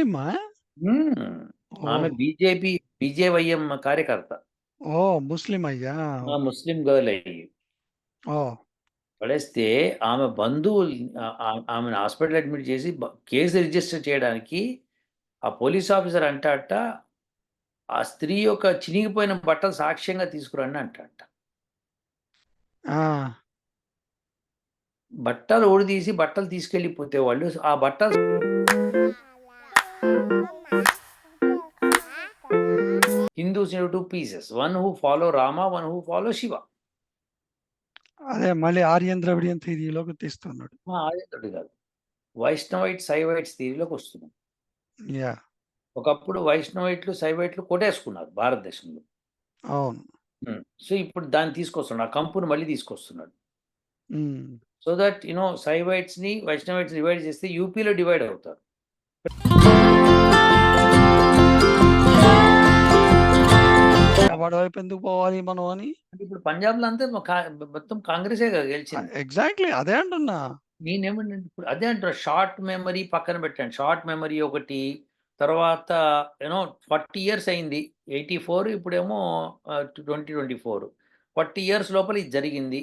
ముస్లిమా? హ్మ్. ఆమె ఓహ్! బీజేవైఎం కార్యకర్త. ఓహ్! ముస్లిం అయ్యా! ముస్లిం గర్ల్ అయ్యి. ఓహ్! పడేస్తే ఆమె బంధువులు ఆమెను హాస్పిటల్ అడ్మిట్ చేసి కేసు రిజిస్టర్ చేయడానికి ఆ పోలీస్ ఆఫీసర్ అంటాడట, ఆ స్త్రీ యొక్క చినిగిపోయిన బట్టలు సాక్ష్యంగా తీసుకురండి అంటాడట. ఆ! బట్టలు ఊడదీసి బట్టలు తీసుకెళ్ళిపోతే వాళ్ళు ఆ బట్టలు Hindus in 2 pieces. One who follow Rama, one who follow Shiva. అదే మళ్ళీ ఆర్యన్ ద్రవిడియన్ థియరీలోకి తీస్తున్నాడు. అదేతోటి కాదు. వైష్ణవైట్, శైవైట్స్ థియరీలోకి వస్తున్నాం. యాహ్! ఒకప్పుడు వైష్ణవైట్లు, శైవైట్లు కొట్టేసుకున్నారు భారతదేశంలో. అవును. సో, ఇప్పుడు దాన్ని తీసుకొస్తున్నాడు. ఆ కంపును మళ్ళీ తీసుకొస్తున్నాడు. హ్మ్. సో దట్ శైవైట్స్‌ని, వైష్ణవైట్స్‌ని డివైడ్ చేస్తే యూపీలో డివైడ్ అవుతారు. వాడి వైపు ఎందుకు పోవాలి మనం అని? అంటే ఇప్పుడు పంజాబ్‌లో అంతా మొత్తం కాంగ్రెసే కదా గెలిచింది. ఎగ్జాక్ట్‌లీ అదే అంటున్నా. నేనేమన్నానంటే ఇప్పుడు అదే అంటున్నా, షార్ట్ మెమరీ పక్కన పెట్టండి. షార్ట్ మెమరీ ఒకటి, తర్వాత 40 ఇయర్స్ అయింది. 84 ఇప్పుడేమో 2024. 40 ఇయర్స్ లోపల ఇది జరిగింది.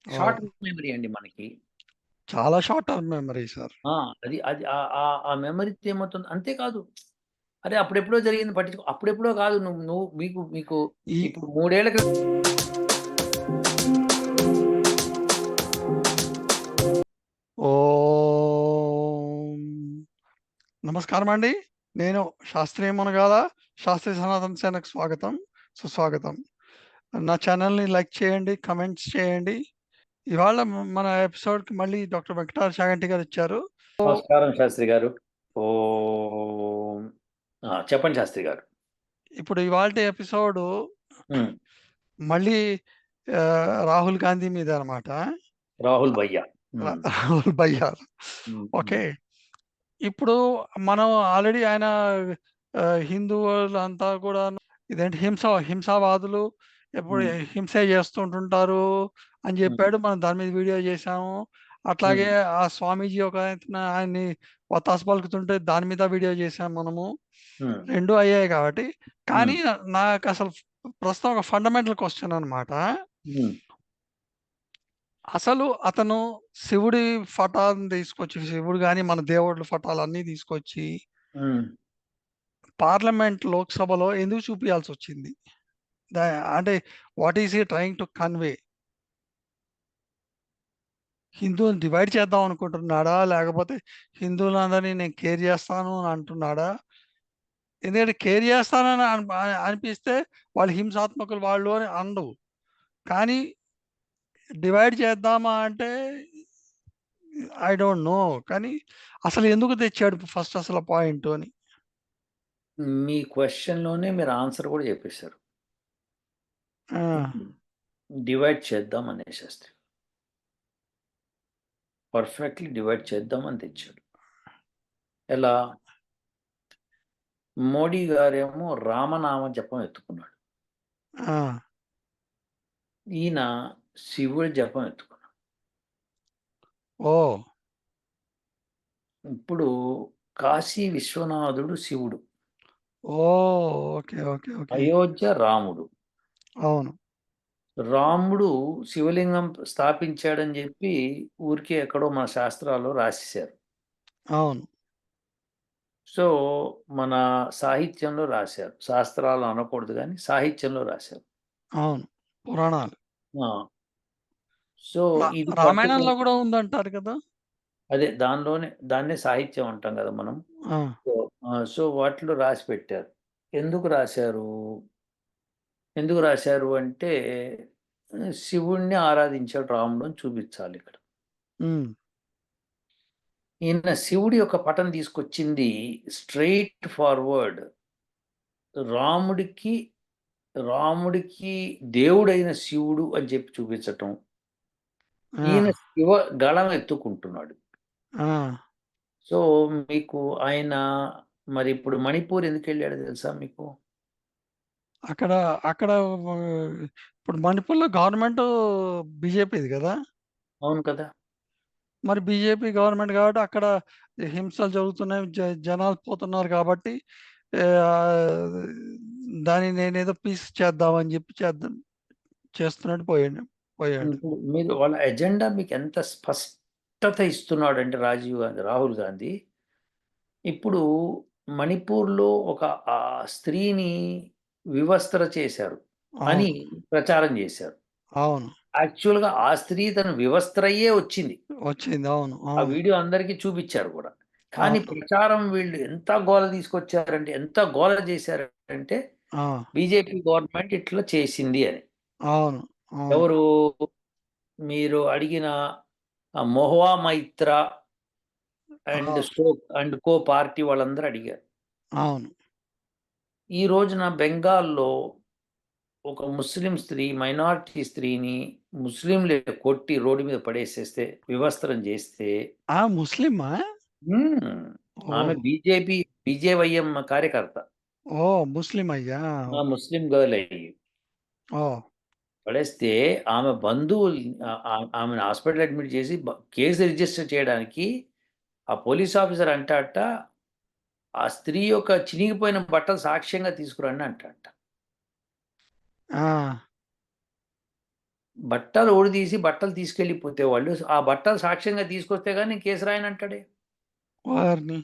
ఓహ్! షార్ట్ మెమరీ అండి మనకి. చాలా షార్ట్ టర్మ్ మెమరీ సార్. ఆ! అది అది ఆ మెమరీతో ఏమవుతుంది అంతే కాదు. అరే! అప్పుడెప్పుడో జరిగింది అప్పుడెప్పుడో కాదు. నువ్వు నువ్వు మీకు మీకు ఈ ఇప్పుడు 3 ఏళ్ల క్రితం ఓం నమస్కారమండి. నేను శాస్త్రీయ మునగాల, శాస్త్రీయ సనాతన సేనకు స్వాగతం, సుస్వాగతం. నా ఛానెల్‌ని లైక్ చేయండి, కామెంట్స్ చేయండి. ఇవాళ మన ఎపిసోడ్‌కి మళ్ళీ డాక్టర్ వెంకటార చాగంటి గారొచ్చారు. నమస్కారం శాస్త్రి గారు. ఓం చెప్పండి శాస్త్రి గారు. ఇప్పుడు ఇవాల్టి ఎపిసోడు హ్మ్. మళ్ళీ రాహుల్ గాంధీ మీద అన్నమాట. రాహుల్ భయ్యా. హ్మ్. రాహుల్ భయ్యా. హ్మ్. ఓకే. హ్మ్. ఇప్పుడు మనం ఆల్రెడీ ఆయన హిందువులంతా కూడాను ఇదేంటి హింసావాదులు ఎప్పుడు హ్మ్. హింసే చేస్తుంటుంటారు అని హ్మ్. చెప్పాడు. మనం దాని మీద వీడియో చేశాము. అట్లాగే హ్మ్. ఆ స్వామీజీ ఒక ఆయన్ని వత్తాసు పలుకుతుంటే దాని మీద వీడియో చేశాం మనము. హ్మ్. 2 అయ్యాయి కాబట్టి. హ్మ్. కానీ నాకసలు ప్రస్తుతం ఒక ఫండమెంటల్ క్వెషన్ అనమాట. హ్మ్. అసలు అతను శివుడి ఫటాలను తీసుకొచ్చి, శివుడు గాని, మన దేవుళ్ళ ఫటాలన్నీ తీసుకొచ్చి హ్మ్. పార్లమెంట్, లోక్‌సభలో ఎందుకు చూపియాల్సొచ్చింది? దా అంటే what is he trying to convey? హిందువుని డివైడ్ చేద్దాం అనుకుంటున్నాడా? లేకపోతే హిందువులందరిని నేను కేర్ చేస్తాను అని అంటున్నాడా? ఎందుకంటే కేర్ చేస్తానని అనిపిస్తే వాళ్ళు హింసాత్మకులు వాళ్ళు అని అనడు. కానీ డివైడ్ చేద్దామా అంటే ఐ డోంట్ నో. కానీ అసలు ఎందుకు తెచ్చాడు ఫస్ట్ అసల పాయింటు అని. మీ క్వెషన్‌లోనే మీరు ఆన్సర్ కూడా చెప్పేసారు. ఆ! డివైడ్ చేద్దాం అనేసేస్తే. పర్ఫెక్ట్‌లీ డివైడ్ చేద్దాం అని తెచ్చాడు. ఎలా? మోడీ గారేమో రామనామ జపం ఎత్తుకున్నాడు. ఆ! ఈయన శివుడి జపం ఎత్తుకున్నాడు. ఓహ్! ఇప్పుడు కాశీ విశ్వనాథుడు శివుడు. ఓహ్! ఓకే. ఓకే. ఓకే. అయోధ్య రాముడు. అవును. రాముడు శివలింగం స్థాపించాడని జెప్పి ఊరికే ఎక్కడో మన శాస్త్రాల్లో రాసేశారు. అవును. సో, మన సాహిత్యంలో రాశారు. శాస్త్రాలు అనకూడదు గానీ సాహిత్యంలో రాశారు. అవును. పురాణాలు. ఆ! సో, రా ఇది రామాయణంలో పట్టుకొని గూడా ఉందంటారు కదా! అదే దాన్నే సాహిత్యం అంటాం గదా మనం. ఆ! సో, వాటిలో రాసిపెట్టారు. ఎందుకు రాశారు? ఎందుకు రాశారు అంటే శివుడిని ఆరాధించాడు రాముడు అని చూపించాలిక్కడ. హ్మ్. ఈయన శివుడి యొక్క పటం తీసుకొచ్చింది స్ట్రెయిట్ ఫార్వర్డ్ రాముడికి, రాముడికి దేవుడైన శివుడు అని చెప్పి చూపించటం. ఆ! ఈయన శివ గళం ఎత్తుకుంటున్నాడు. ఆ! సో, మీకు ఆయన మరిప్పుడు మణిపూర్ ఎందుకెళ్ళాడో తెలుసా మీకు? అక్కడ అక్కడ ఇప్పుడు మణిపూర్‌లో గవర్నమెంటు బీజేపీది గదా! అవును కదా! మరి బీజేపీ గవర్నమెంట్ కాబట్టి అక్కడ హింసలు జరుగుతున్నాయి. జనాలు పోతున్నారు కాబట్టి దాన్ని నేనేదో పీస్ చేద్దామని చెప్పి చేస్తున్నట్టు పోయాడు. ఇప్పుడు మీరు వాళ్ళ ఎజెండా మీకు ఎంత స్పష్టత ఇస్తున్నాడంటే రాహుల్ గాంధీ ఇప్పుడు మణిపూర్‌లో ఒక స్త్రీని వివస్త్ర చేశారు అని అవును. ప్రచారం చేశారు. అవును. యాక్చువల్‌గా ఆ స్త్రీ తను వివస్త్రయ్యే వచ్చింది. వచ్చింది. అవును. ఆ అవును. వీడియో అందరికీ చూపిచ్చారు గూడా. కానీ అవును. ప్రచారం వీళ్ళు ఎంత గోల తీసుకొచ్చారంటే, ఎంత గోల చేశారంటే, ఆ! బీజేపీ గవర్నమెంట్ ఇట్లా చేసింది అని. అవును. అవును. ఎవరు మీరు అడిగిన Mahua Maitra and co party వాళ్ళందరూ అడిగారు. అవును. ఈ రోజున బెంగాల్‌లో ఒక ముస్లిం స్త్రీ, మైనారిటీ స్త్రీని ముస్లింలే కొట్టి రోడ్డు మీద పడేసేస్తే, వివస్త్రం చేస్తే ముస్లిమా? హ్మ్. ఆమె ఓహ్! బీజేవైఎం కార్యకర్త. ఓహ్! ముస్లిం అయ్యా! ముస్లిం గర్ల్ అయ్యి. ఓహ్! పడేస్తే ఆమె బంధువులు ఆమెను హాస్పిటల్ అడ్మిట్ చేసి కేసు రిజిస్టర్ చేయడానికి ఆ పోలీస్ ఆఫీసర్ అంటాడట, ఆ స్త్రీ యొక్క చినిగిపోయిన బట్టలు సాక్ష్యంగా తీసుకురండి అంటాడట. ఆ! బట్టలు ఊడదీసి బట్టలు తీసుకెళ్ళిపోతే వాళ్ళు, ఆ బట్టలు సాక్ష్యంగా తీసుకొస్తే గాని నేను కేసు రాయనంటాడే. వారిని.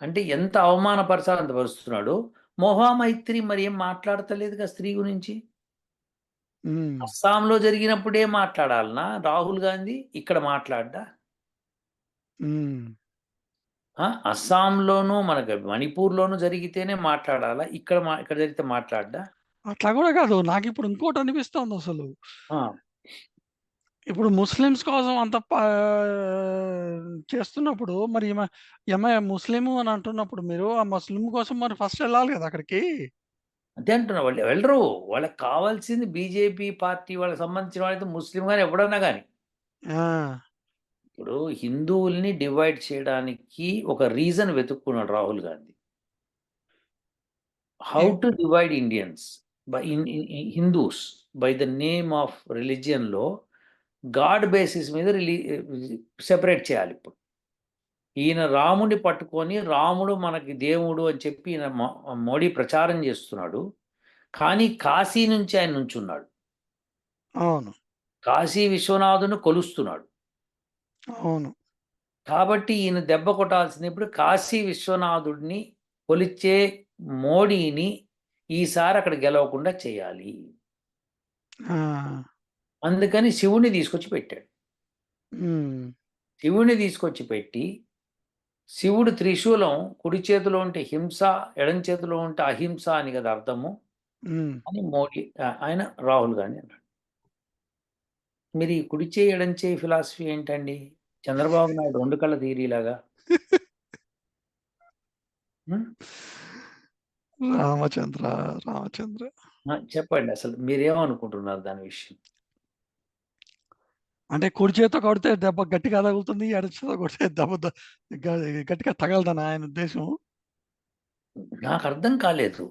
అంటే ఎంత అవమానపరచాలంత పరుస్తున్నాడు. మొహా మైత్రి మరి ఏం మాట్లాడతలేదుగా స్త్రీ గురించి. హ్మ్. అస్సాంలో జరిగినప్పుడే మాట్లాడాలనా రాహుల్ గాంధీ? ఇక్కడ మాట్లాడ్డా? హ్మ్. అస్సాంలోనూ, మనకి మణిపూర్‌లోనూ జరిగితేనే మాట్లాడాలా? ఇక్కడ జరిగితే మాట్లాడ్డా? అట్లా గూడా కాదు. నాకిప్పుడు ఇంకోటనిపిస్తోందసలు. ఆ! ఇప్పుడు ముస్లిమ్స్ కోసం అంత చేస్తున్నప్పుడు మరి ఈమె ముస్లిము అని అంటున్నప్పుడు మీరు ఆ ముస్లిం కోసం మరి ఫస్ట్ ఎళ్ళాలి గదా అక్కడికి. అదే అంటున్నా. వాళ్ళు వెళ్ళరు. వాళ్ళకి కావాల్సింది బీజేపీ పార్టీ వాళ్ళకి సంబంధించిన వాళ్ళైతే ముస్లిం గాని ఎవడన్నా గాని. ఆ! ఇప్పుడు హిందువుల్ని డివైడ్ చేయడానికి ఒక రీజన్ వెతుక్కున్నాడు Rahul Gandhi. How a to divide Indians in Hindus by the name of రిలిజియన్‌లో గాడ్ బేసిస్ మీద సెపరేట్ చేయాలిప్పుడు. ఈయన రాముడిని పట్టుకొని రాముడు మనకి దేవుడు అని చెప్పి ఈయన మోడీ ప్రచారం చేస్తున్నాడు. కానీ కాశీ నుంచి ఆయన నుంచున్నాడు. అవును. కాశీ విశ్వనాథుని కొలుస్తున్నాడు. అవును. కాబట్టి ఈయన దెబ్బ కొట్టాల్సింది ఇప్పుడు కాశీ విశ్వనాథుడిని కొలిచే మోడీని ఈసారి అక్కడ గెలవకుండా చేయాలి. ఆ! అందుకని శివుడిని తీసుకొచ్చి పెట్టాడు. హ్మ్. శివుడిని తీసుకొచ్చి పెట్టి, శివుడు త్రిశూలం కుడి చేతిలో ఉంటే హింస, ఎడమ చేతిలో ఉంటే అహింస అని కదా అర్థము హ్మ్. అని ఆయన రాహుల్ గాంధీ అన్నాడు. మీరు ఈ కుడి చేయి, ఎడమ చేయి ఫిలాసఫీ ఏంటండి? చంద్రబాబు నాయుడు 2 కళ్ళ థియరీలాగా. హ్మ్. రామచంద్ర, రామచంద్ర. చెప్పండి అసలు మీరేమనుకుంటున్నారు దాని విషయం? అంటే కుడి చేత్తో కొడితే దెబ్బ గట్టిగా తగులుతుంది. ఎడమ చేత్తో కొడితే దెబ్బ గ గట్టిగా తగలదనా ఆయన ఉద్దేశ్యం? నాకర్థం కాలేదు.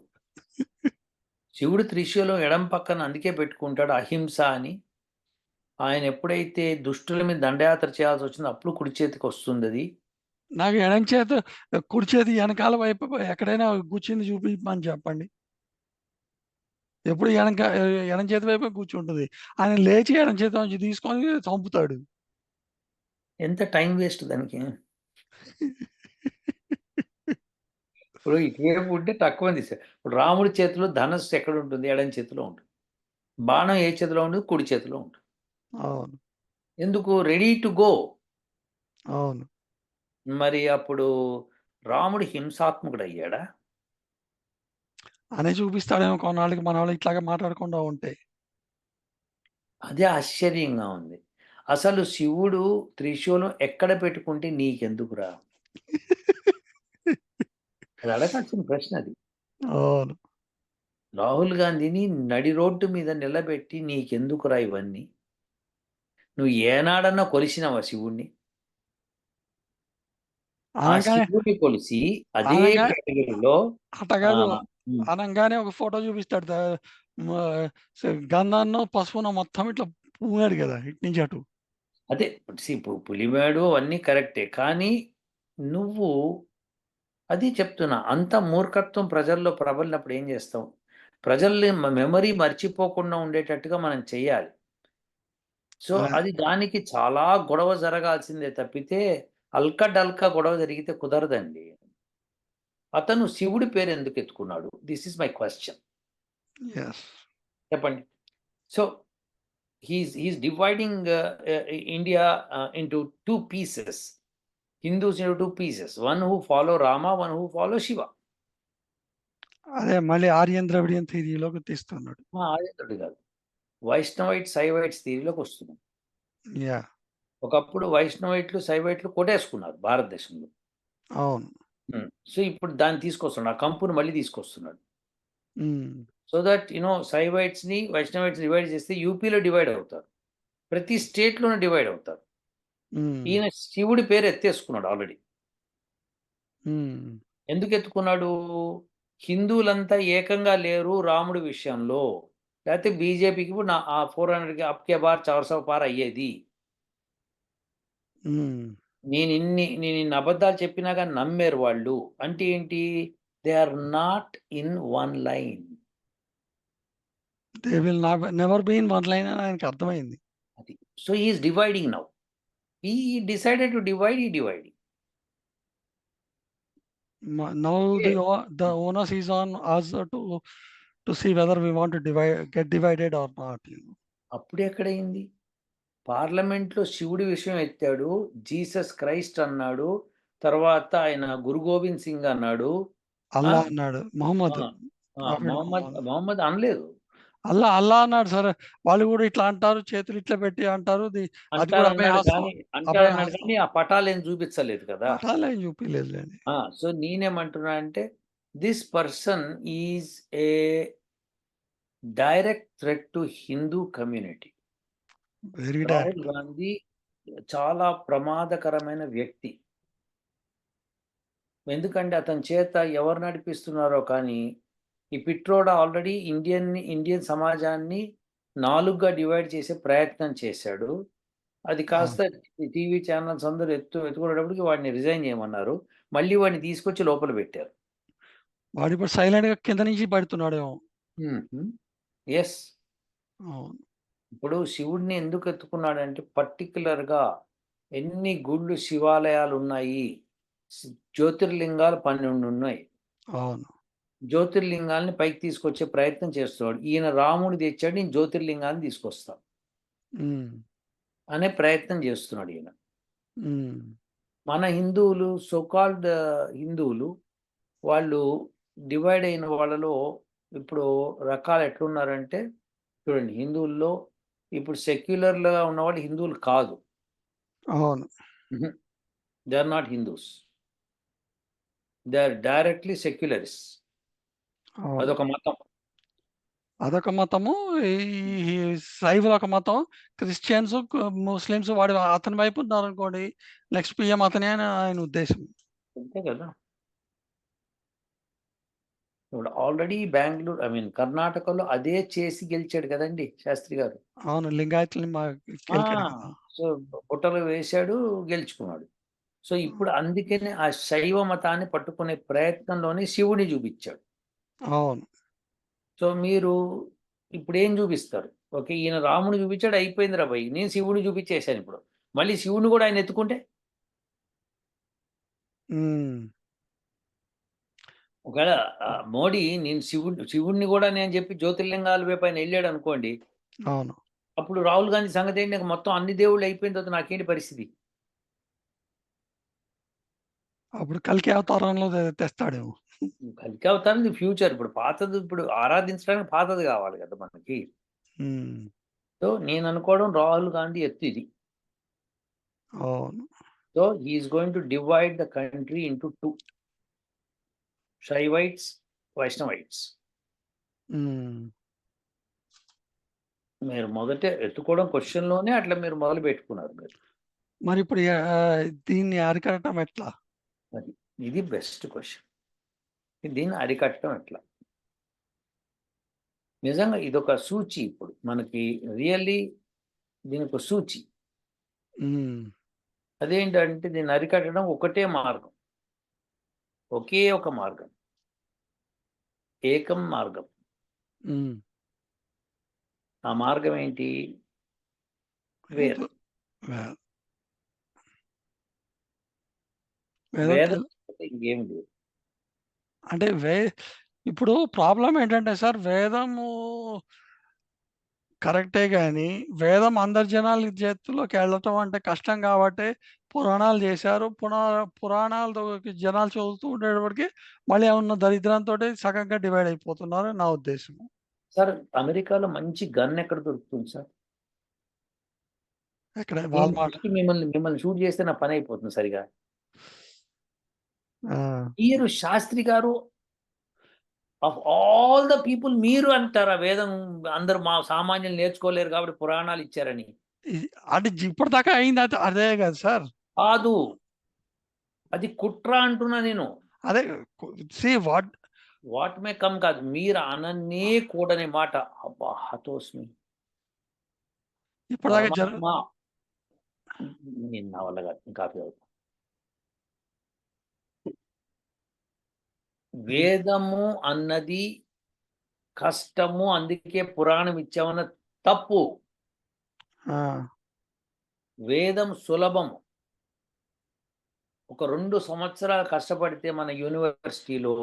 శివుడు త్రిశూలం ఎడమ పక్కన అందుకే పెట్టుకుంటాడు అహింస అని. ఆయన ఎప్పుడైతే దుష్టుల మీద దండయాత్ర చేయాల్సొచ్చిందో అప్పుడు కుడి చేతికొస్తుందది. నాకు ఎడమ చేత కుడి చేతి ఎనకాల వైపు ఎక్కడైనా కూర్చుని చూపించమని చెప్పండి. ఎప్పుడు ఎడమ చేతి వైపే కూర్చుంటది. ఆయన లేచి ఎడమ చేతిలోంచి తీసుకొని చంపుతాడు. ఎంత టైం వేస్ట్ దానికి. ఇప్పుడు ఇటువైపు ఉంటే తక్కువని తీశారు. ఇప్పుడు రాముడి చేతిలో ధనస్సు ఎక్కడుంటుంది? ఎడమ చేతిలో ఉంటుంది. బాణం ఏ చేతిలో ఉంటుంది? కుడి చేతిలో ఉంటుంది. అవును. ఎందుకు? Ready to go. అవును. మరి అప్పుడు రాముడు హింసాత్మకుడయ్యాడా? అనే చూపిస్తాడేమో కొన్నాళ్ళకి మనోళ్ళు ఇట్లాగే మాట్లాడకుండా ఉంటే. అదే ఆశ్చర్యంగా ఉంది. అసలు శివుడు త్రిశూలం ఎక్కడ పెట్టుకుంటే నీకెందుకురా? అది అడగాల్సిన ప్రశ్న అది. అవును. రాహుల్ గాంధీని నడి రోడ్డు మీద నిలబెట్టి నీకెందుకురా ఇవన్నీ? నువ్వు ఏనాడన్నా కొలిసినావా శివుడిని? ఆ అనంగానే శివుడిని కొలిసి అదే అనంగా కేటగిరీలో అట్ట కాదు. ఆహ్, హ్మ్. అనంగానే ఒక ఫోటో చూపిస్తాడు. మ గంధంనో, పసుపునో మొత్తం ఇట్లా పూనాడు గదా! ఇటు నుంచి అటు. అదే పులిమేడు అవన్నీ కరెక్టే. కానీ నువ్వు అది చెప్తున్నా. అంత మూర్ఖత్వం ప్రజల్లో ప్రబలినప్పుడు ఏం చేస్తాం? ప్రజల్ని మెమరీ మర్చిపోకుండా ఉండేటట్టుగా మనం చెయ్యాలి. సో, ఆ! అది దానికి చాలా గొడవ జరగాల్సిందే తప్పితే, అల్కడల్కా గొడవ జరిగితే కుదరదండి. అతను శివుడి పేరెందుకు ఎత్తుకున్నాడు? This is my question. Yes. చెప్పండి. So, he's dividing India into 2 pieces. Hindus into 2 pieces. One who follow Rama, one who follow Shiva. అదే మళ్ళీ ఆర్యన్ ద్రవిడియన్ థియరీలోకి తీస్తున్నాడు. ఆర్యుడు కాదు. వైష్ణవైట్స్, శైవైట్స్ థియరీలోకొస్తున్నాం. యాహ్! ఒకప్పుడు వైష్ణవైట్లు, శైవైట్లు కొట్టేసుకున్నారు భారతదేశంలో. అవును. సో, ఇప్పుడు దాన్ని తీసుకొస్తున్నాడు. ఆ కంపుని మళ్ళీ తీసుకొస్తున్నాడు. హ్మ్. సో దట్ శైవైట్స్‌ని, వైష్ణవైట్స్‌ని డివైడ్ చేస్తే యూపీలో డివైడ్ అవుతారు. ప్రతి స్టేట్‌లోనూ డివైడ్ అవుతారు. హ్మ్. ఈయన శివుడి పేరు ఎత్తేసుకున్నాడు ఆల్రెడీ. హ్మ్. ఎందుకెత్తుకున్నాడు? హిందువులంతా ఏకంగా లేరు రాముడి విషయంలో. లేతే బీజేపీకి ఇప్పుడు 400కి అబ్ కే బార్ 400 పార్ అయ్యేది. హ్మ్. నేనిన్ని అబద్ధాలు చెప్పినా గాని నమ్మారు వాళ్ళు. అంటే ఏంటి? They are not in one line. They will never be in one line అని ఆయనకి అర్థమైంది. అది. So, he is dividing now. He decided to divide. Now okay. the onus is on us to see whether we want to get divided or not. అప్పుడెక్కడయింది? పార్లమెంట్‌లో శివుడి విషయం ఎత్తాడు. Jesus Christ అన్నాడు. తర్వాత ఆయన గురు గోవింద్ సింగ్ అన్నాడు. ఆ! అల్లా అన్నాడు. ఆ! మొహమ్మద్ ఆ! ప్రాఫెట్ మొహమ్మద్ మొహమ్మద్. మొహమ్మద్ అనలేదు. అల్లా అల్లా అన్నాడు సరే. వాళ్ళు గూడా ఇట్లా అంటారు. చేతులు ఇట్లా పెట్టి అంటారు. అది కూడా అంటారన్నాడు అభయహస్తం. కానీ అంటారన్నాడు అభయహస్తం. కానీ ఆ పటాలేం చూపించలేదు కదా! పటాలేం చూపియలేదులెండి. సో, నేనేమంటున్నా అంటే this person is a direct threat to Hindu community. Very Rahul direct. Gandhi చాలా ప్రమాదకరమైన వ్యక్తి. ఎందుకంటే అతని చేత ఎవరు నడిపిస్తున్నారో కానీ, ఈ పిట్రోడా ఆల్రెడీ ఇండియన్ సమాజాన్ని 4గా డివైడ్ చేసే ప్రయత్నం చేశాడు. అది అవును. కాస్త టీవీ ఛానెల్స్ అందరూ ఎత్తుకునేటప్పటికి వాడిని రిజైన్ చేయమన్నారు. మళ్ళీ వాడిని తీసుకొచ్చి లోపల పెట్టారు. వాడిప్పుడు సైలెంట్‌గా కింద నుంచి పడుతున్నాడేమో. హుహు. యెస్. అవును. ఇప్పుడు శివుడిని ఎందుకు ఎత్తుకున్నాడంటే పర్టిక్యులర్‌గా ఎన్ని గుళ్ళు, శివాలయాలున్నాయి. స్ జ్యోతిర్లింగాలు 12 ఉన్నాయి. అవును. జ్యోతిర్లింగాల్ని పైకి తీసుకొచ్చే ప్రయత్నం చేస్తున్నాడు. ఈయన రాముడిని తెచ్చాడు. నేను జ్యోతిర్లింగాన్ని తీసుకొస్తా హ్మ్. అనే ప్రయత్నం చేస్తున్నాడు ఈయన. హ్మ్. మన హిందువులు కాల్డ్ హిందువులు వాళ్ళు డివైడ్ అయిన వాళ్ళలో ఇప్పుడు రకాలు ఎట్లున్నారంటే చూడండి హిందువుల్లో ఇప్పుడు సెక్యులర్‌గా ఉన్నవాళ్ళు హిందువులు కాదు. అవును. హుహు. They are not Hindus. They are directly secularists. అవును. అదొక మతం. అదొక మతము. ఈ ఈ శైవులొక మతం. క్రిస్టియన్స్, ముస్లిమ్స్ అతని వైపు ఉన్నారనుకోండి. నెక్స్ట్ పీఎం అతనే అని ఆయన ఉద్దేశం. అంతే కదా! ఇప్పుడు ఆల్రెడీ కర్ణాటకలో అదే చేసి గెలిచాడు కదండీ! శాస్త్రి గారు. అవును. లింగాయతుల్ని ఆ! గెలికాడు కదా! సో, బుట్టలో వేశాడు, గెలుచుకున్నాడు. సో, ఇప్పుడు అందుకనే ఆ శైవ మతాన్ని పట్టుకునే ప్రయత్నంలోనే శివుడిని చూపిచ్చాడు. అవును. సో, మీరు ఇప్పుడేం చూపిస్తారు? ఓకే. ఈయన రాముడిని చూపిచ్చాడు అయిపోయిందిరా భయ్! నేను శివుడిని చూపిచ్చేసానిప్పుడు. మళ్ళీ శివుడిని కూడా ఆయన ఎత్తుకుంటే? హ్మ్. ఒకవేళ మోడీ నేను శివుడిని కూడా నేను చెప్పి జ్యోతిర్లింగాల వైపు ఆయన ఎళ్ళాడనుకోండి. అవును. అప్పుడు రాహుల్ గాంధీ సంగతేంటి? నాకు మొత్తం అన్ని దేవుళ్ళు అయిపోయిన తర్వాత నాకేంటి పరిస్థితి? అప్పుడు కల్కి అవతారంలో తెస్తాడేమో. కల్కి అవతారం ఫ్యూచర్. ఇప్పుడు ఆరాధించడానికి పాతది కావాలి కదా మనకి. హ్మ్. సో, నేననుకోవడం రాహుల్ గాంధీ ఎత్తు ఇది. అవును. So, he is going to divide the country into 2 Shaivites, వైష్ణవైట్స్. హ్మ్. మీరు మొదటే ఎత్తుకోవడం క్వెషన్‌లోనే అట్లా మీరు మొదలుపెట్టుకున్నారు మీరు. మరిప్పుడు దీన్ని అరికట్టడం ఎట్లా? అది. ఇది బెస్ట్ క్వెషన్. దీన్ని అరికట్టడం ఎట్లా? నిజంగా ఇదొక సూచి ఇప్పుడు. మనకి రియల్లీ దీనికొక సూచి. హ్మ్. అదేంటంటే దీన్ని అరికట్టడం ఒకటే మార్గం. ఒకే ఒక మార్గం. ఏకం మార్గం. హ్మ్. ఆ మార్గం ఏంటి? వేదం. ఏదో వే వేదం వేదం తెల్ తప్పితే ఇంకేమి లేదు. అంటే ఇప్పుడు ప్రాబ్లమ్ ఏంటంటే సార్, వేదము కరెక్టే గాని, వేదం అందరి జనాల చేతుల్లోకి వెళ్ళటం అంటే కష్టం గాబట్టే పురాణాలు జేశారు. పురాణాలతోకి జనాలు చదువుతూ ఉండేటప్పటికి మళ్ళీ ఏమన్నా దరిద్రంతోటి సగంగా డివైడ్ అయిపోతున్నారని నా ఉద్దేశం. సార్ అమెరికాలో మంచి గన్ ఎక్కడ దొరుకుతుంది సార్? ఎక్కడ నేను వాల్మార్ట్. జస్ట్ మిమ్మల్ని షూట్ చేస్తే నా పని అయిపోతుంది సరిగా. ఆ! మీరు శాస్త్రి గారు ఆఫ్ ఆల్ ద పీపుల్ మీరు అంటారా వేదం అందరూ మా సామాన్యులు నేర్చుకోలేరు కాబట్టి పురాణాలు ఇచ్చారని? ఇది అంటే ఇప్పటిదాకా అయింది అదే గదా సార్! కాదు. అది కుట్ర అంటున్నా నేను. అదే see what what may come కాదు. మీరు అననే కూడని మాట. అబ్బా! హతోస్మి. ఇప్పటిదాకా పరమాత్మ నేను నా వల్ల కాదు. నేను కాఫీ తాగుతా. హ్మ్. వేదము అన్నది కష్టము. అందుకే పురాణం ఇచ్చామన్న తప్పు. ఆ! వేదం సులభము. ఒక 2 సంవత్సరాలు కష్టపడితే మన యూనివర్సిటీలో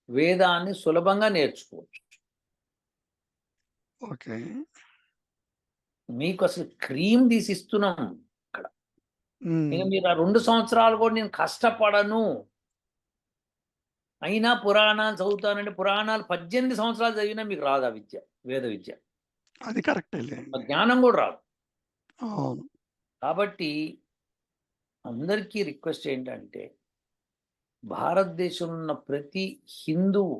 వేదాన్ని సులభంగా నేర్చుకోవచ్చు. ఓకే. మీకు అసలు క్రీమ్ తీసి ఇస్తున్నాం ఇక్కడ. హ్మ్. ఇక మీరు ఆ 2 సంవత్సరాలు కూడా నేను కష్టపడను. అయినా పురాణాలు చదువుతానంటే పురాణాలు 18 సంవత్సరాలు చదివినా మీకు రాదు ఆ విద్య. వేద విద్య. అది కరెక్టే ఆ లెండి. జ్ఞానం కూడా రాదు. అవును. కాబట్టి అందరికీ రిక్వెస్ట్ ఏంటంటే భారతదేశంలో ఉన్న ప్రతి హిందువు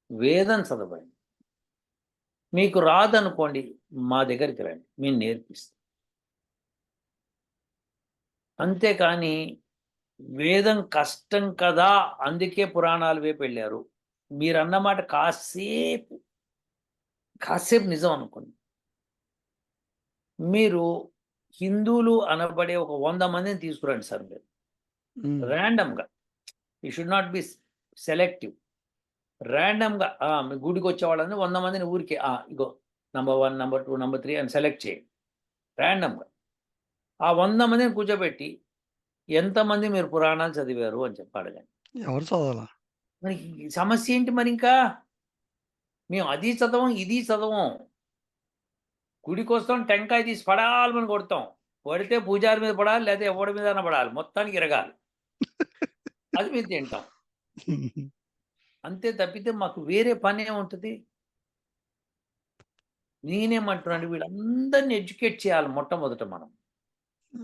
వేదం చదవండి. మీకు రాదనుకోండి మా దగ్గరికి రండి. మేము నేర్పిస్తాం. అంతేకాని వేదం కష్టం కదా! అందుకే పురాణాల వైపు వెళ్లారు. మీరన్న మాట కాసేపు నిజం అనుకోండి. మీరు హిందువులు అనబడే ఒక 100 మందిని తీసుకురండి సార్ మీరు. హ్మ్. రాండమ్‌గా. You should not be selective. రాండమ్‌గా మీ గుడికొచ్చేవాళ్ళని 100 మందిని ఊరికే ఇగో నంబర్ 1, నంబర్ 2, నంబర్ 3 అని సెలెక్ట్ చేయండి. రాండమ్‌గా. ఆ 100 మందిని కూర్చోబెట్టి ఎంతమంది మీరు పురాణాలు చదివారు అని చెప్పి అడగండి. ఎవరు చదవాలా? మరి ఈ సమస్య ఏంటి మరింకా? మేము అది చదవం, ఇది చదవం. గుడికొస్తాం టెంకాయ తీసి పడాల్మని కొడతాం. కొడితే పూజారి మీద పడాలి, లేతే ఎవడి మీదన్నా పడాలి. మొత్తానికి ఇరగాలి. అది మేము తింటాం. అంతే తప్పితే మాకు వేరే పనేముంటది? నేనేమంటున్నాను వీళ్ళందరిని ఎడ్యుకేట్ చేయాలి మొట్టమొదట మనం.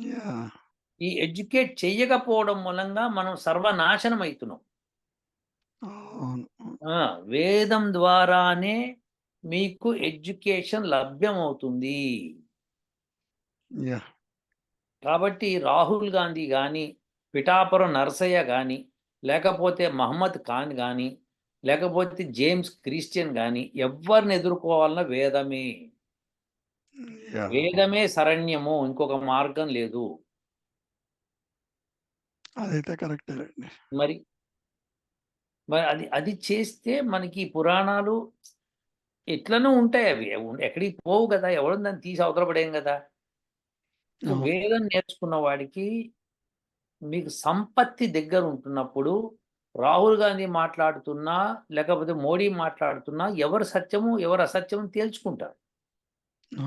యాహ్! ఈ ఎడ్యుకేట్ చెయ్యకపోవడం మూలంగా మనం సర్వనాశనం అయితున్నాం. అవును. ఆ! వేదం ద్వారానే మీకు ఎడ్యుకేషన్ లభ్యమవుతుంది. యాహ్! కాబట్టి రాహుల్ గాంధీ గాని, పిఠాపురం నరసయ్య గాని, లేకపోతే మహమ్మద్ ఖాన్ గాని, లేకపోతే జేమ్స్ క్రిస్టియన్ గాని ఎవ్వరిని ఎదుర్కోవాలన్నా వేదమే. యాహ్! వేదమే శరణ్యము. ఇంకొక మార్గం లేదు. అదైతే కరెక్టేలెండి. మరి మరి అది అది చేస్తే మనకి ఈ పురాణాలు ఎట్లనో ఉంటాయి అవి. ఎక్కడికి పోవు గదా! ఎవడు దాన్ని తీసి అవతల పడేయం గదా! సో, అవును. వేదం నేర్చుకున్న వాడికి మీకు సంపత్తి దగ్గరుంటున్నప్పుడు రాహుల్ గాంధీ మాట్లాడుతున్నా, లేకపోతే మోడీ మాట్లాడుతున్నా ఎవరు సత్యము, ఎవరు అసత్యము తేల్చుకుంటారు.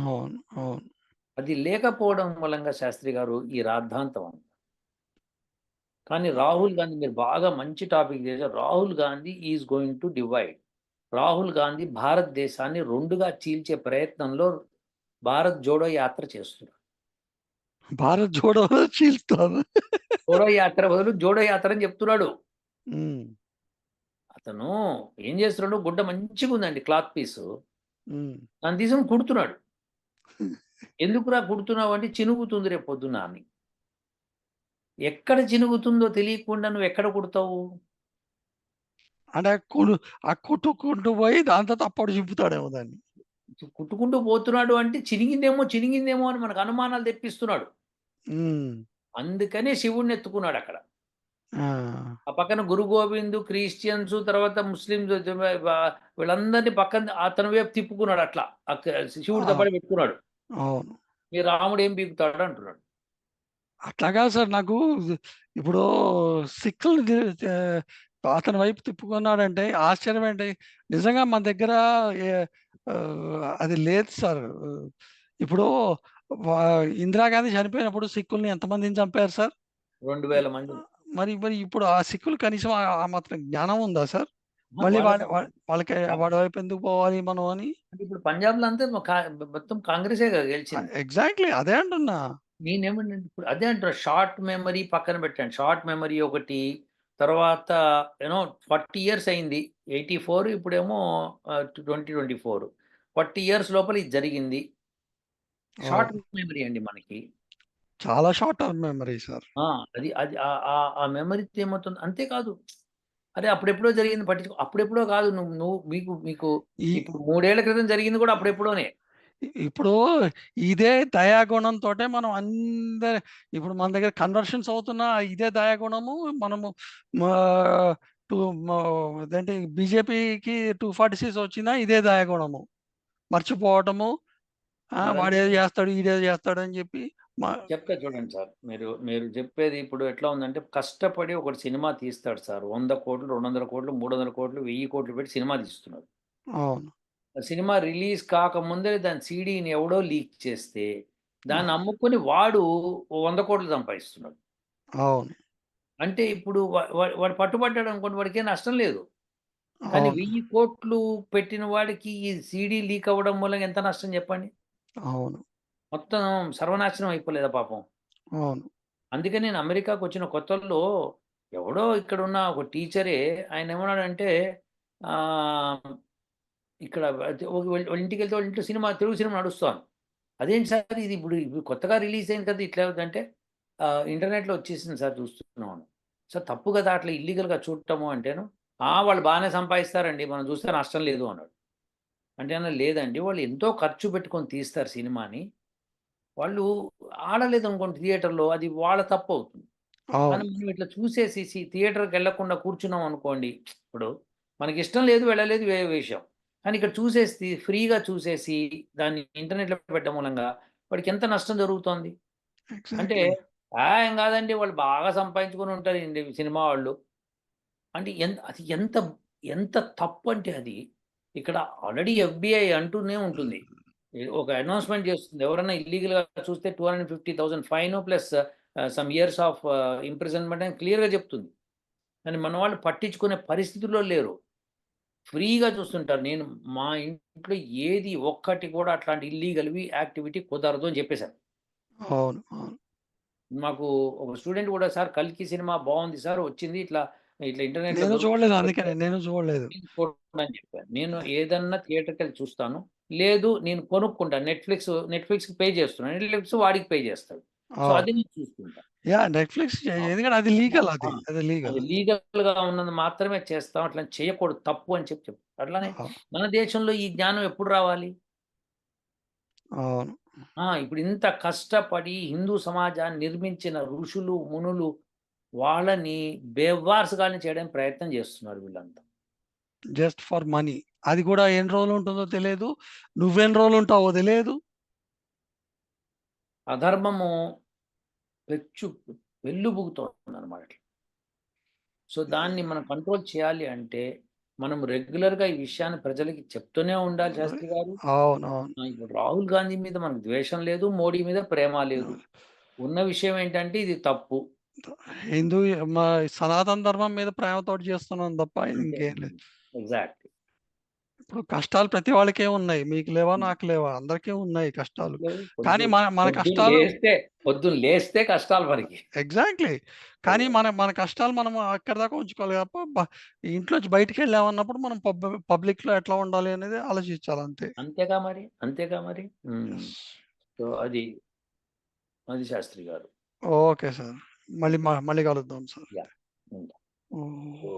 అవును. అవును. అది లేకపోవడం మూలంగా శాస్త్రి గారు ఈ రాద్ధాంతం అంతా. కానీ రాహుల్ గాంధీ మీరు బాగా మంచి టాపిక్ చేశారు. Rahul Gandhi is going to divide. Rahul Gandhi భారతదేశాన్ని 2గా చీల్చే ప్రయత్నంలో భారత్ జోడో యాత్ర చేస్తున్నారు. భారత్ జోడోలో చీల్తారు. జోడో యాత్ర బదులు జోడో యాత్ర అని చెప్తున్నాడు. హ్మ్. అతను ఏం చేస్తున్నాడు గుడ్డ మంచిగుందండి క్లాత్ పీసు. హ్మ్. దాన్ని తీసుకొని కుడుతున్నాడు. ఎందుకురా కుడుతున్నావంటే చినుగుతుంది రేపు పొద్దున్న అని. ఎక్కడ చినుగుతుందో తెలియకుండా నువ్వెక్కడ కుడతావు? అంటే ఆ కుట్టుకుంటూ పోయి దాని తర్వాత అప్పుడు చింపుతాడేమో దాన్ని. కుట్టుకుంటూ పోతున్నాడు అంటే చినిగిందేమో, చినిగిందేమో అని మనకు అనుమానాలు తెప్పిస్తున్నాడు. హ్మ్. అందుకనే శివుడిని ఎత్తుకున్నాడక్కడ. ఆ! ఆ పక్కన గురు గోబింద్, క్రిస్టియన్స్ తర్వాత ముస్లిమ్స్ వీళ్ళందరిని పక్కన అతని వైపు తిప్పుకున్నాడు అట్లా. శివుడితో ఆ! పాటు పెట్టుకున్నాడు. అవును. మీ రాముడు ఏం పీకుతాడు అంటున్నాడు. అట్లా కాదు సార్. నాకు ఇప్పుడు సిక్కులు అతని వైపు తిప్పుకున్నాడంటే ఆశ్చర్యం ఏంటి? నిజంగా మన దగ్గర ఎ అది లేదు సార్. ఇప్పుడు వా ఇందిరాగాంధీ చనిపోయినప్పుడు సిక్కుల్ని ఎంతమందిని చంపారు సార్? ఎ 2000 మందిని. మరి మరి ఇప్పుడు ఆ సిక్కులు కనీసం ఆ మాత్రం జ్ఞానం ఉందా సార్? ఆ! మళ్ళీ వాళ్ళకి వాళ్ళకి పం వాడి వైపు ఎందుకు పోవాలి మనం అని? అంటే ఇప్పుడు పంజాబ్‌లో అంతా మొత్తం కాంగ్రెసే కదా గెలిచింది. ఎగ్జాక్ట్‌లీ అదే అంటున్నా. నేనేమన్నానంటే ఇప్పుడు అదే అంటున్నా షార్ట్ మెమరీ పక్కన పెట్టండి. షార్ట్ మెమరీ ఒకటి, తర్వాత 40 ఇయర్స్ అయింది. 84 ఇప్పుడేమో 2024 40 ఇయర్స్ లోపల ఇది జరిగింది. షార్ట్ అవును. మెమరీ అండి మనకి. చాలా షార్ట్ టర్మ్ మెమరీ సార్. ఆ! అది అది ఆ మెమరీతో ఏమవుతుంది అంతే కాదు. అరే! అప్పుడెప్పుడో జరిగింది అప్పుడెప్పుడో కాదు నువ్వు నువ్వు మీకు మీకు ఈ ఇప్పుడు 3 ఏళ్ల క్రితం జరిగింది కూడా అప్పుడెప్పుడోనే. ఇప్పుడు ఇదే దయాగుణంతోటే మనం ఇప్పుడు మన దగ్గర కన్వర్షన్స్ అవుతున్న ఇదే దయాగుణము మనము మా టు మా అదేంటి బీజేపీకి 246 వచ్చినా ఇదే దయాగుణము. మర్చిపోవటము. మరంతే వాడేదో చేస్తాడు, ఈడేదో చేస్తాడు అని చెప్పి మ చెప్తా చూడండి సార్. మీరు మీరు చెప్పేది ఇప్పుడు ఎట్లా ఉందంటే కష్టపడి ఒకడు సినిమా తీస్తాడు సార్. 100,00,00,000, 200,00,00,000, 300,00,00,000, 1000,00,00,000 పెట్టి సినిమా తీస్తున్నాడు. అవును. ఆ సినిమా రిలీజ్ కాకముందే దాని సీడీని ఎవడో లీక్ చేస్తే, ఆ! దాన్ని అమ్ముకొని వాడు ఓ 100,00,00,000 సంపాదిస్తున్నాడు. అవును. అంటే ఇప్పుడు వాడు పట్టుబడ్డాడనుకోండి వాడికేం నష్టం లేదు. కానీ అవును. 1000,00,00,000 పెట్టిన వాడికి ఈ సీడీ లీక్ అవ్వడం మూలంగా ఎంత నష్టం చెప్పండి? అవును. మొత్తం సర్వనాశనం అయిపోలేదా పాపం? అవును. అందుకే నేను అమెరికాకొచ్చిన కొత్తల్లో ఎవడో ఇక్కడున్న ఒక టీచరే ఆయనేమన్నాడంటే ఆహ్, ఇక్కడ వాళ్ళ ఇంటికెళ్తే వాళ్ళ ఇంట్లో తెలుగు సినిమా నడుస్తోంది. అదేంటి సార్ ఇది ఇప్పుడు కొత్తగా రిలీజ్ అయింది కదా! ఇట్లా అవుద్దంటే ఇంటర్నెట్‌లో వచ్చేసింది సార్ చూస్తున్నాం అన్నాడు. సార్ తప్పు కదా! అట్లా ఇల్లీగల్‌గా చూడటము అంటేను. వాళ్ళు బానే సంపాదిస్తారండి. మనం చూస్తే నష్టం లేదు అన్నాడు. అంటే అన్నా లేదండి వాళ్ళు ఎంతో ఖర్చు పెట్టుకొని తీస్తారు సినిమాని. వాళ్ళు ఆడలేదనుకోండి థియేటర్‌లో అది వాళ్ళ తప్పవుతుంది. కానీ అవును. మనం ఇట్లా చూసేసి థియేటర్‌కెళ్ళకుండా కూర్చున్నాం అనుకోండి. ఇప్పుడు మనకిష్టం లేదు, వెళ్ళలేదు వేరే విషయం. కానీ ఇక్కడ చూసేసి ఫ్రీగా చూసేసి దాన్ని ఇంటర్నెట్‌లో పెట్టడం మూలంగా వాడికెంత నష్టం జరుగుతోంది. అంటే ఎగ్జాక్ట్‌లీ. ఏం కాదండి వాళ్ళు బాగా సంపాదించుకొని ఉంటారండి సినిమా వాళ్ళు. అంటే అది ఎంత తప్పంటే అది ఇక్కడ ఆల్రెడీ ఎఫ్‌బీఐ అంటూనే ఉంటుంది. ఒక అనౌన్స్‌మెంట్ చేస్తుంది. ఎవరైనా ఇల్లీగల్‌గా చూస్తే 250,000 fine plus some years of imprisonment అని క్లియర్‌గా చెప్తుంది. కానీ మన వాళ్ళు పట్టించుకునే పరిస్థితుల్లో లేరు. ఫ్రీగా చూస్తుంటారు. మా ఇంట్లో ఏది ఒక్కటి కూడా అట్లాంటి ఇల్లీగల్‌వి యాక్టివిటీ కుదరదు అని చెప్పేసాను. అవును. అవును. మాకు ఒక స్టూడెంట్ కూడా సార్ 'కల్కి' సినిమా బావుంది సార్ వచ్చింది. ఇట్లా ఇట్లా ఇంటర్నెట్‌లో నేను చూడలేదు దొరుకుతుంది. అందుకనే. నేను చూడలేదు. చూడమని చెప్పాను. నేను ఏదన్నా థియేటర్‌కెళ్ళి చూస్తాను. లేదు నేను కొనుక్కుంటాను. నెట్‌ఫ్లిక్స్‌కి పే చేస్తున్నాను. నెట్‌ఫ్లిక్స్ వాడికి పే చేస్తాడు. సో, అవును. అది నేను చూసుకుంటా. నెట్‌ఫ్లిక్స్ ఆ! ఎందుకంటే అది ఆ! లీగల్ ఆ! అది. అది అది లీగల్. లీగల్‌గా ఉన్నది మాత్రమే చేస్తాం. అట్లా చేయకూడదు తప్పు అని చెప్తాం. అట్లానే అవు మన దేశంలో ఈ జ్ఞానం ఎప్పుడు రావాలి? అవును. ఇప్పుడు ఇంత కష్టపడి హిందూ సమాజాన్ని నిర్మించిన ఋషులు, మునులు వాళ్ళని బేవారసుగాల్ని చేయడానికి ప్రయత్నం చేస్తున్నారు వీళ్ళంతా. Just for money. అది కూడా ఎన్ని రోజులుంటుందో తెలియదు. నువ్వెన్ని రోజులుంటావో తెలియదు. అధర్మము పెచ్చు పెల్లుబుకుతోందనమాట. సో, దాన్ని మనం కంట్రోల్ చేయాలి అంటే, మనం రెగ్యులర్‌గా ఈ విషయాన్ని ప్రజలకి చెప్తూనే ఉండాలి శాస్త్రి గారు. అవునవును. ఇప్పుడు రాహుల్ గాంధీ మీద మనకు ద్వేషం లేదు. మోడీ మీద ప్రేమ లేదు. ఉన్న విషయం ఏంటంటే ఇది తప్పు. హిందూ మా సనాతన ధర్మం మీద ప్రేమతోటి చేస్తున్నాం తప్ప అంతే. ఇంకేం లేదు. ఎగ్జాక్ట్‌లీ. ఇప్పుడు కష్టాలు ప్రతి వాళ్ళకే ఉన్నాయి. మీకు లేవా? హ్మ్. నాకు లేవా? అందరికీ ఉన్నాయి కష్టాలు. లేదు కానీ మన మన కష్టాలు పొద్దున్న లేస్తే కష్టాలు మనకి. ఎగ్జాక్ట్‌లీ. కానీ ఎగ్జాక్ట్. మన మన కష్టాలు మనం అక్కడి దాకా ఉంచుకోవాలి తప్ప ఇంట్లోంచి బయటికెళ్ళామన్నప్పుడు మనం పబ్లిక్‌లో ఎట్లా ఉండాలి అనేది ఆలోచించాలంతే. అంతేగా మరి. అంతేగా మరి. యెస్. సో, అది శాస్త్రి గారు. Okay sir. ఓకే. మళ్ళీ కలుద్దాం సార్. యాహ్! ఉంటా. హ్మ్. సో